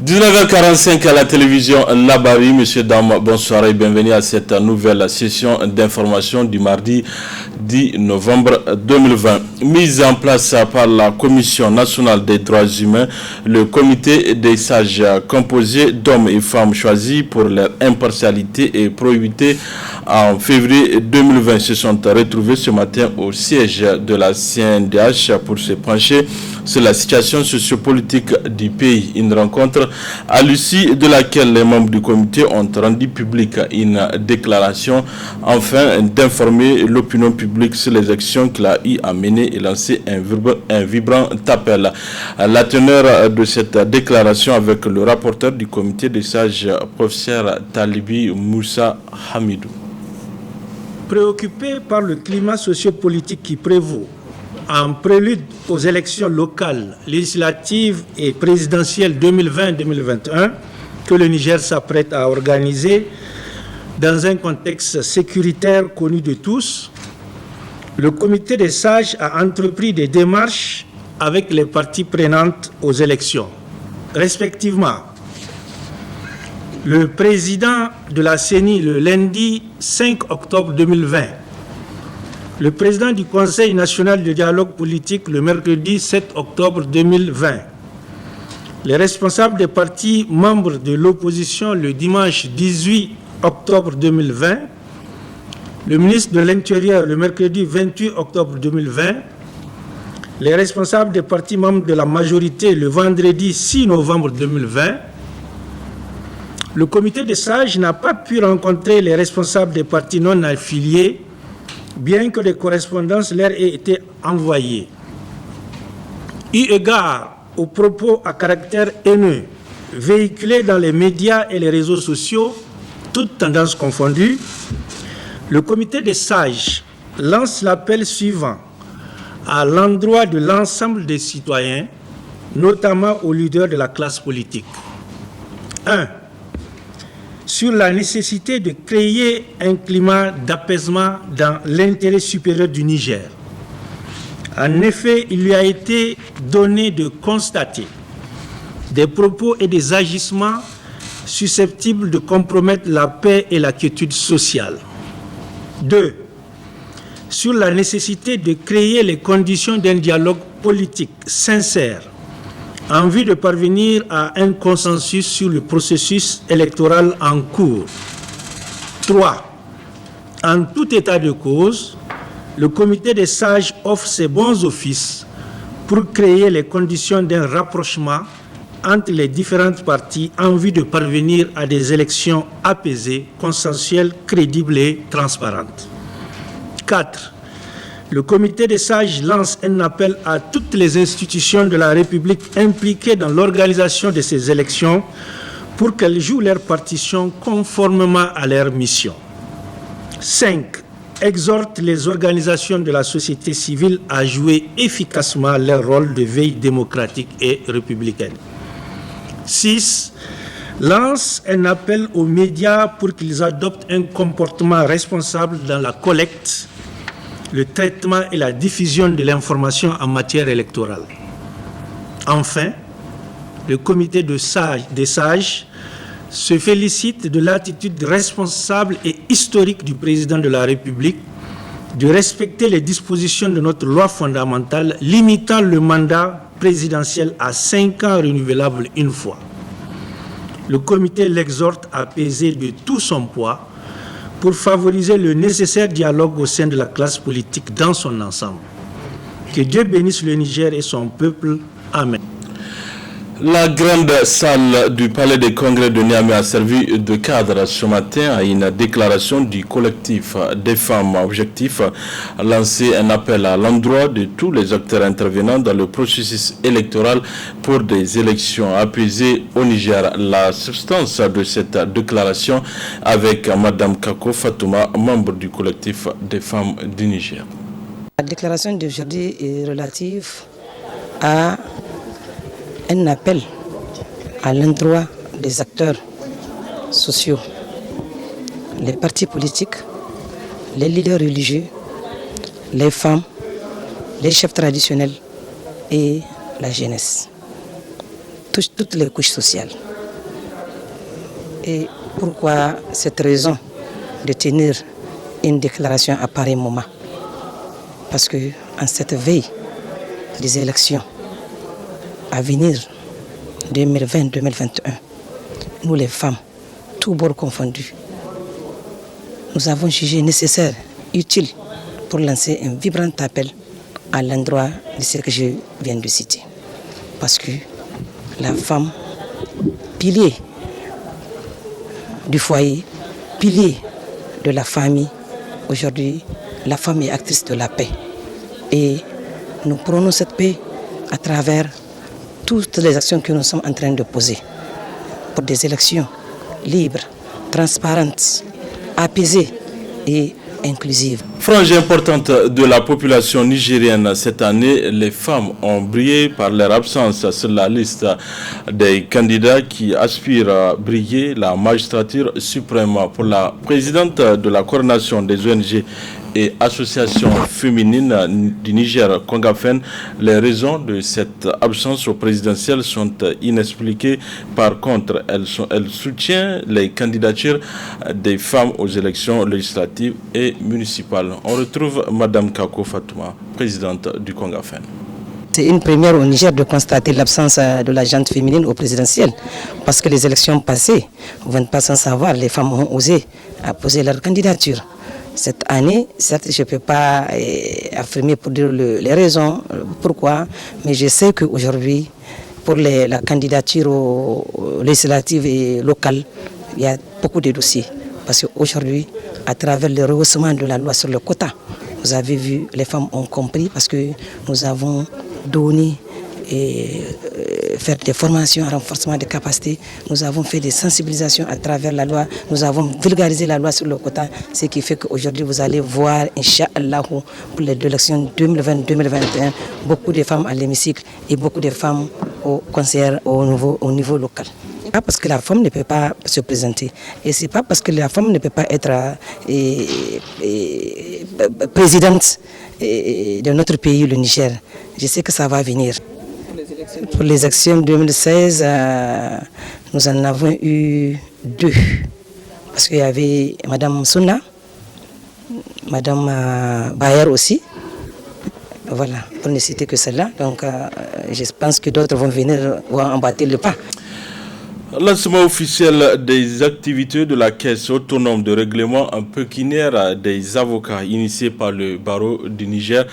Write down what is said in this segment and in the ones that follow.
19h45 à la télévision Labari. Monsieur, dames, bonsoir et bienvenue à cette nouvelle session d'information du mardi 10 novembre 2020. Mise en place par la Commission nationale des droits humains, le comité des sages composé d'hommes et femmes choisis pour leur impartialité et probité en février 2020 se sont retrouvés ce matin au siège de la CNDH pour se pencher sur la situation sociopolitique du pays. Une rencontre à l'issue de laquelle les membres du comité ont rendu public une déclaration afin d'informer l'opinion publique sur les actions qu'il a eu à mener et lancer un vibrant appel. La teneur de cette déclaration avec le rapporteur du comité des sages, professeur Talibi Moussa Hamidou. Préoccupé par le climat sociopolitique qui prévaut en prélude aux élections locales, législatives et présidentielles 2020-2021 que le Niger s'apprête à organiser dans un contexte sécuritaire connu de tous, le comité des sages a entrepris des démarches avec les parties prenantes aux élections, respectivement le président de la CENI le lundi 5 octobre 2020, le président du Conseil national de dialogue politique le mercredi 7 octobre 2020, les responsables des partis membres de l'opposition le dimanche 18 octobre 2020, le ministre de l'Intérieur le mercredi 28 octobre 2020, les responsables des partis membres de la majorité le vendredi 6 novembre 2020. Le comité des sages n'a pas pu rencontrer les responsables des partis non affiliés, bien que des correspondances leur aient été envoyées. Eu égard aux propos à caractère haineux véhiculés dans les médias et les réseaux sociaux, toutes tendances confondues, le comité des sages lance l'appel suivant à l'endroit de l'ensemble des citoyens, notamment aux leaders de la classe politique. 1. Sur la nécessité de créer un climat d'apaisement dans l'intérêt supérieur du Niger. En effet, il lui a été donné de constater des propos et des agissements susceptibles de compromettre la paix et la quiétude sociale. 2. Sur la nécessité de créer les conditions d'un dialogue politique sincère en vue de parvenir à un consensus sur le processus électoral en cours. 3. En tout état de cause, le comité des sages offre ses bons offices pour créer les conditions d'un rapprochement entre les différentes parties en vue de parvenir à des élections apaisées, consensuelles, crédibles et transparentes. 4. Le comité des sages lance un appel à toutes les institutions de la République impliquées dans l'organisation de ces élections pour qu'elles jouent leur partition conformément à leur mission. 5. Exhorte les organisations de la société civile à jouer efficacement leur rôle de veille démocratique et républicaine. 6. Lance un appel aux médias pour qu'ils adoptent un comportement responsable dans la collecte, le traitement et la diffusion de l'information en matière électorale. Enfin, le comité des sages se félicite de l'attitude responsable et historique du président de la République de respecter les dispositions de notre loi fondamentale limitant le mandat présidentiel à 5 ans renouvelable une fois. Le comité l'exhorte à peser de tout son poids pour favoriser le nécessaire dialogue au sein de la classe politique dans son ensemble. Que Dieu bénisse le Niger et son peuple. Amen. La grande salle du Palais des Congrès de Niamey a servi de cadre ce matin à une déclaration du collectif des femmes objectifs a lancé un appel à l'endroit de tous les acteurs intervenant dans le processus électoral pour des élections apaisées au Niger. La substance de cette déclaration avec Madame Kako Fatouma, membre du collectif des femmes du Niger. La déclaration d'aujourd'hui est relative à un appel à l'endroit des acteurs sociaux, les partis politiques, les leaders religieux, les femmes, les chefs traditionnels et la jeunesse, toutes les couches sociales. Et pourquoi cette raison de tenir une déclaration à pareil moment? Parce que en cette veille des élections à venir 2020-2021, nous les femmes, tous bords confondus, nous avons jugé nécessaire, utile pour lancer un vibrant appel à l'endroit de ce que je viens de citer. Parce que la femme, pilier du foyer, pilier de la famille, aujourd'hui, la femme est actrice de la paix. Et nous prenons cette paix à travers toutes les actions que nous sommes en train de poser pour des élections libres, transparentes, apaisées et inclusive. Frange importante de la population nigérienne cette année, les femmes ont brillé par leur absence sur la liste des candidats qui aspirent à briller la magistrature suprême. Pour la présidente de la coordination des ONG et associations féminines du Niger, Kongafen, les raisons de cette absence au présidentiel sont inexpliquées. Par contre, elle soutient les candidatures des femmes aux élections législatives et municipales. On retrouve Madame Kako Fatouma, présidente du Kongafen. C'est une première au Niger de constater l'absence de la gente féminine au présidentiel. Parce que les élections passées, vous n'êtes pas sans savoir, les femmes ont osé poser leur candidature. Cette année, certes, je ne peux pas affirmer pour dire les raisons, pourquoi, mais je sais qu'aujourd'hui, pour la candidature aux législatives et locales, il y a beaucoup de dossiers. Parce qu'aujourd'hui, à travers le rehaussement de la loi sur le quota, vous avez vu, les femmes ont compris parce que nous avons donné et faire des formations, un renforcement des capacités. Nous avons fait des sensibilisations à travers la loi. Nous avons vulgarisé la loi sur le quota, ce qui fait qu'aujourd'hui vous allez voir, Inch'Allah, pour les élections 2020-2021, beaucoup de femmes à l'hémicycle et beaucoup de femmes aux conseillères au niveau local. Pas parce que la femme ne peut pas se présenter et c'est pas parce que la femme ne peut pas être présidente de notre pays, le Niger. Je sais que ça va venir. Pour les élections 2016, nous en avons eu 2. Parce qu'il y avait Madame Souna, Madame Bayer aussi. Voilà, pour ne citer que celle-là. Donc, je pense que d'autres vont venir emboîter le pas. Lancement officiel des activités de la Caisse autonome de règlement pécuniaire des avocats initié par le barreau du Niger.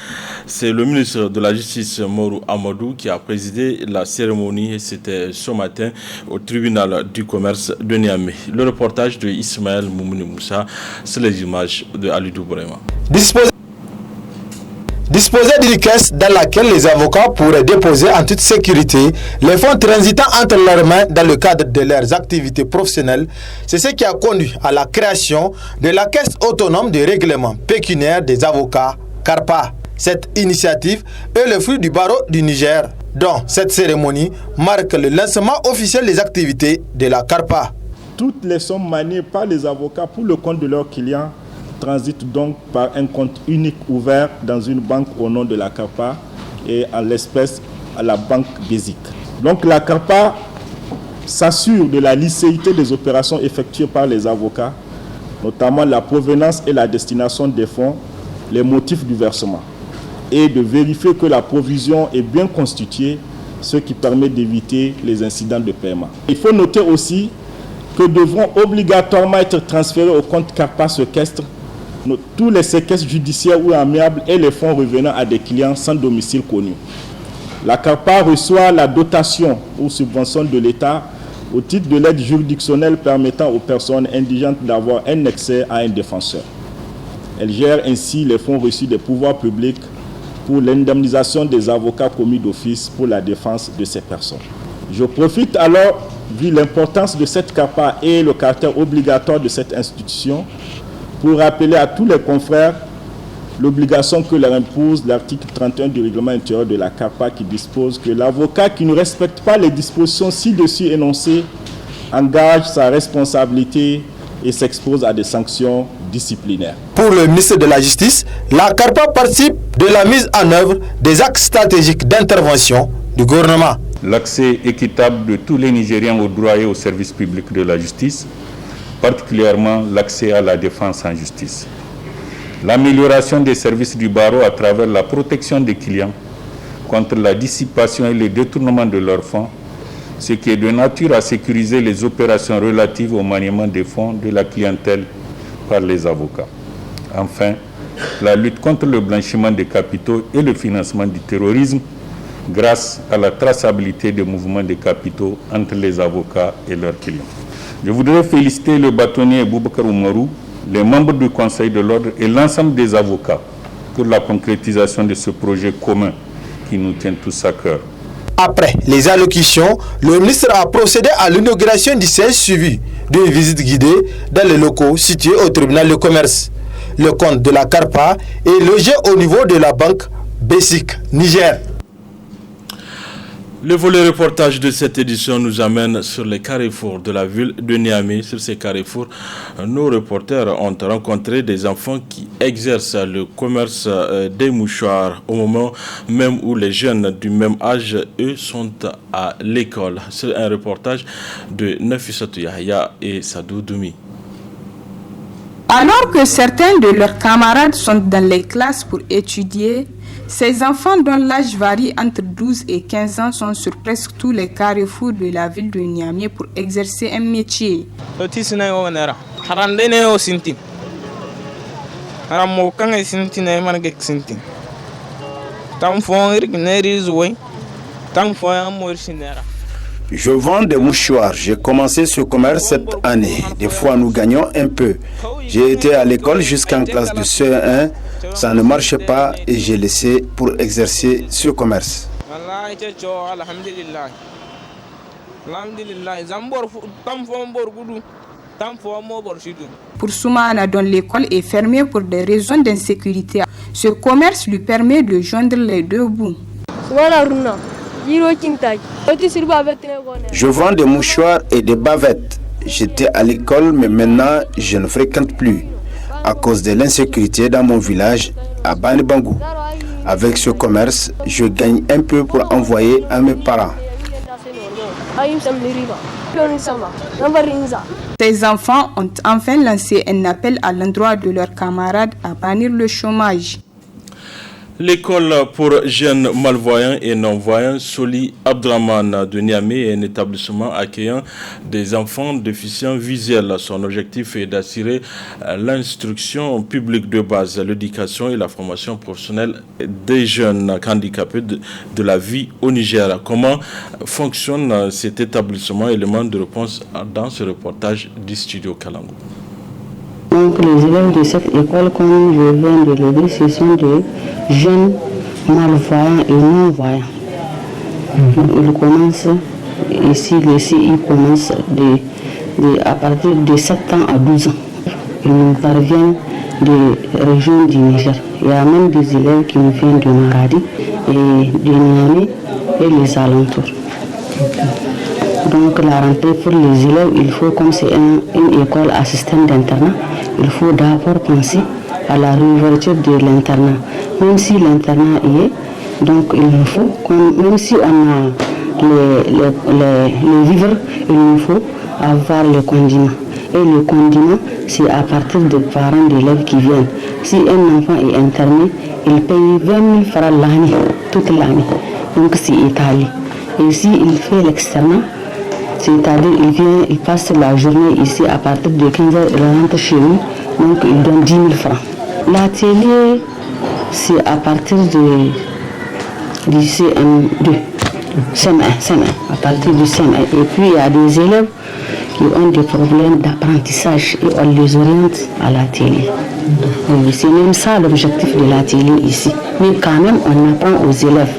C'est le ministre de la Justice, Morou Amadou, qui a présidé la cérémonie et c'était ce matin au tribunal du commerce de Niamey. Le reportage de Ismaël Moumouni Moussa, c'est les images de Alidou Bourema. Disposer d'une caisse dans laquelle les avocats pourraient déposer en toute sécurité les fonds transitant entre leurs mains dans le cadre de leurs activités professionnelles, c'est ce qui a conduit à la création de la Caisse autonome de règlement pécuniaire des avocats, CARPA. Cette initiative est le fruit du barreau du Niger, dont cette cérémonie marque le lancement officiel des activités de la CARPA. Toutes les sommes maniées par les avocats pour le compte de leurs clients transitent donc par un compte unique ouvert dans une banque au nom de la CARPA et en l'espèce à la banque BESIC. Donc la CARPA s'assure de la licéité des opérations effectuées par les avocats, notamment la provenance et la destination des fonds, les motifs du versement, et de vérifier que la provision est bien constituée, ce qui permet d'éviter les incidents de paiement. Il faut noter aussi que devront obligatoirement être transférés au compte CARPA séquestre tous les séquestres judiciaires ou amiables et les fonds revenant à des clients sans domicile connu. La CARPA reçoit la dotation ou subvention de l'État au titre de l'aide juridictionnelle permettant aux personnes indigentes d'avoir un accès à un défenseur. Elle gère ainsi les fonds reçus des pouvoirs publics pour l'indemnisation des avocats commis d'office pour la défense de ces personnes. Je profite alors, vu l'importance de cette CARPA et le caractère obligatoire de cette institution, pour rappeler à tous les confrères l'obligation que leur impose l'article 31 du règlement intérieur de la CARPA qui dispose que l'avocat qui ne respecte pas les dispositions ci-dessus énoncées engage sa responsabilité et s'expose à des sanctions disciplinaires. Pour le ministre de la Justice, la CARPA participe de la mise en œuvre des axes stratégiques d'intervention du gouvernement. l'accès équitable de tous les Nigériens aux droits et aux services publics de la justice, particulièrement l'accès à la défense en justice. L'amélioration des services du barreau à travers la protection des clients contre la dissipation et le détournement de leurs fonds, ce qui est de nature à sécuriser les opérations relatives au maniement des fonds de la clientèle par les avocats. Enfin, la lutte contre le blanchiment des capitaux et le financement du terrorisme grâce à la traçabilité des mouvements de capitaux entre les avocats et leurs clients. Je voudrais féliciter le bâtonnier Boubacar Oumarou, les membres du Conseil de l'ordre et l'ensemble des avocats pour la concrétisation de ce projet commun qui nous tient tous à cœur. Après les allocutions, le ministre a procédé à l'inauguration du siège suivi d'une visite guidée dans les locaux situés au tribunal de commerce. Le compte de la CARPA est logé au niveau de la banque Basic Niger. Le volet reportage de cette édition nous amène sur les carrefours de la ville de Niamey. Sur ces carrefours, nos reporters ont rencontré des enfants qui exercent le commerce des mouchoirs au moment même où les jeunes du même âge, eux, sont à l'école. C'est un reportage de Nafissatou Yahya et Sadou Doumi. Alors que certains de leurs camarades sont dans les classes pour étudier, ces enfants dont l'âge varie entre 12 et 15 ans sont sur presque tous les carrefours de la ville de Niamey pour exercer un métier. Je vends des mouchoirs. J'ai commencé ce commerce cette année. Des fois, nous gagnons un peu. J'ai été à l'école jusqu'en classe de CE1. Ça ne marchait pas et j'ai laissé pour exercer ce commerce. Pour Soumana, dont l'école est fermée pour des raisons d'insécurité, ce commerce lui permet de joindre les deux bouts. Je vends des mouchoirs et des bavettes. J'étais à l'école, mais maintenant, je ne fréquente plus à cause de l'insécurité dans mon village, à Bani Bangou. Avec ce commerce, je gagne un peu pour envoyer à mes parents. Ces enfants ont enfin lancé un appel à l'endroit de leurs camarades à bannir le chômage. L'école pour jeunes malvoyants et non-voyants Soli Abdraman de Niamey est un établissement accueillant des enfants déficients visuels. Son objectif est d'assurer l'instruction publique de base, l'éducation et la formation professionnelle des jeunes handicapés de la vie au Niger. Comment fonctionne cet établissement? Élément de réponse dans ce reportage du studio Kalango. Donc les élèves de cette école, comme je viens de le dire, ce sont des jeunes malvoyants et non-voyants. Ils commencent, ici ils commencent à partir de 7 ans à 12 ans. Ils nous parviennent des régions du Niger. Il y a même des élèves qui nous viennent de Maradi et de Niamey et les alentours. Donc la rentrée pour les élèves, il faut, comme c'est une école à système d'internat, il faut d'abord penser à la réouverture de l'internat. Même si l'internat y est, donc il nous faut, même si on a les vivres, il nous faut avoir le condiment. Et le condiment, c'est à partir des parents d'élèves qui viennent. Si un enfant est interné, il paye 20 000 francs l'année, toute l'année. Donc c'est étalé. Et s'il fait l'externat, c'est-à-dire il passe la journée ici à partir de 15h, il rentre chez nous, donc il donne 10 000 francs. L'atelier, c'est à partir du CM2, CM1, à partir du CM1. Et puis il y a des élèves qui ont des problèmes d'apprentissage et on les oriente à l'atelier. C'est même ça l'objectif de l'atelier ici. Mais quand même, on apprend aux élèves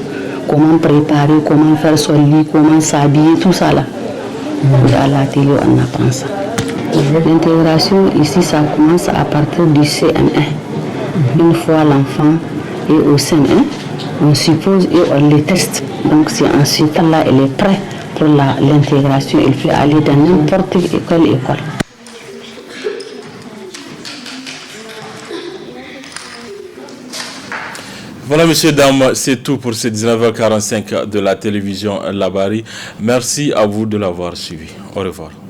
comment préparer, comment faire son lit, comment s'habiller, tout ça là. Et à l'atelier, on apprend ça. L'intégration ici, ça commence à partir du CM1. Une fois l'enfant est au CM1, on suppose et on les teste. Donc c'est ensuite là, il est prêt pour l'intégration. Il peut aller dans n'importe quelle école. Voilà, messieurs, dames, c'est tout pour ce 19h45 de la télévision Labari. Merci à vous de l'avoir suivi. Au revoir.